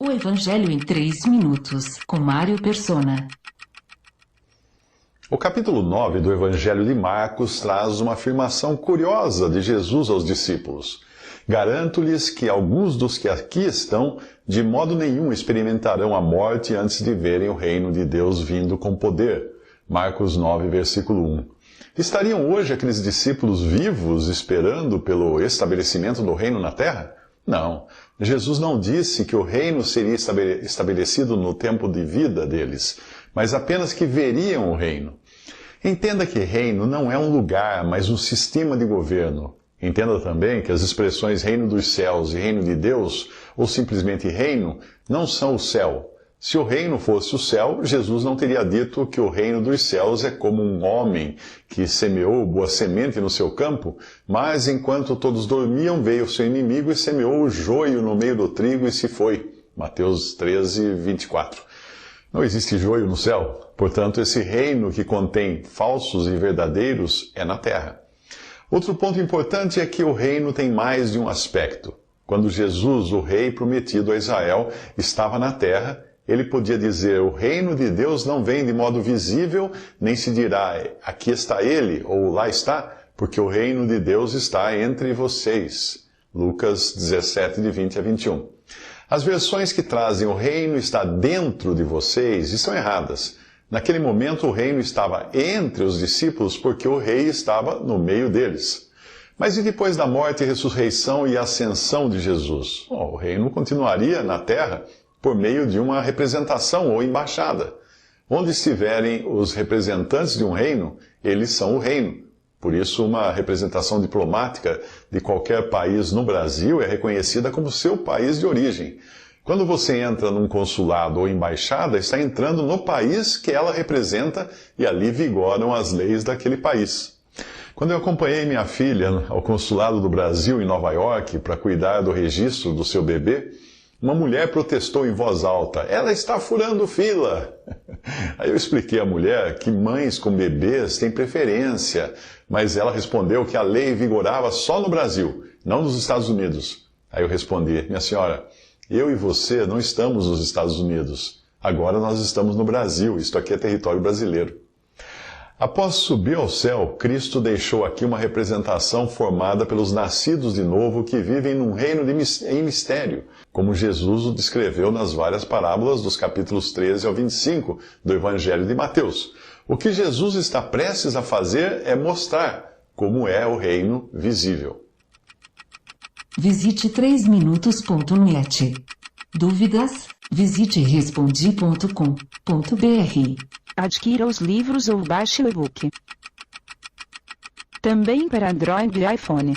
O Evangelho em 3 minutos, com Mário Persona. O capítulo 9 do Evangelho de Marcos traz uma afirmação curiosa de Jesus aos discípulos. Garanto-lhes que alguns dos que aqui estão, de modo nenhum experimentarão a morte antes de verem o reino de Deus vindo com poder. Marcos 9, versículo 1. Estariam hoje aqueles discípulos vivos esperando pelo estabelecimento do reino na terra? Não. Jesus não disse que o reino seria estabelecido no tempo de vida deles, mas apenas que veriam o reino. Entenda que reino não é um lugar, mas um sistema de governo. Entenda também que as expressões reino dos céus e reino de Deus, ou simplesmente reino, não são o céu. Se o reino fosse o céu, Jesus não teria dito que o reino dos céus é como um homem que semeou boa semente no seu campo, mas enquanto todos dormiam, veio o seu inimigo e semeou o joio no meio do trigo e se foi. Mateus 13, 24. Não existe joio no céu, portanto, esse reino que contém falsos e verdadeiros é na terra. Outro ponto importante é que o reino tem mais de um aspecto. Quando Jesus, o rei prometido a Israel, estava na terra, ele podia dizer, o reino de Deus não vem de modo visível, nem se dirá, aqui está ele, ou lá está, porque o reino de Deus está entre vocês. Lucas 17, de 20 a 21. As versões que trazem o reino está dentro de vocês estão erradas. Naquele momento o reino estava entre os discípulos porque o rei estava no meio deles. Mas e depois da morte, ressurreição e ascensão de Jesus? O reino continuaria na terra por meio de uma representação ou embaixada. Onde estiverem os representantes de um reino, eles são o reino. Por isso, uma representação diplomática de qualquer país no Brasil é reconhecida como seu país de origem. Quando você entra num consulado ou embaixada, está entrando no país que ela representa e ali vigoram as leis daquele país. Quando eu acompanhei minha filha ao consulado do Brasil em Nova York para cuidar do registro do seu bebê, uma mulher protestou em voz alta, ela está furando fila. Aí eu expliquei à mulher que mães com bebês têm preferência, mas ela respondeu que a lei vigorava só no Brasil, não nos Estados Unidos. Aí eu respondi, minha senhora, eu e você não estamos nos Estados Unidos. Agora nós estamos no Brasil, isto aqui é território brasileiro. Após subir ao céu, Cristo deixou aqui uma representação formada pelos nascidos de novo que vivem num reino em mistério, como Jesus o descreveu nas várias parábolas dos capítulos 13 ao 25 do Evangelho de Mateus. O que Jesus está prestes a fazer é mostrar como é o reino visível. Visite 3minutos.net. Dúvidas? Visite respondi.com.br. Adquira os livros ou baixe o e-book. Também para Android e iPhone.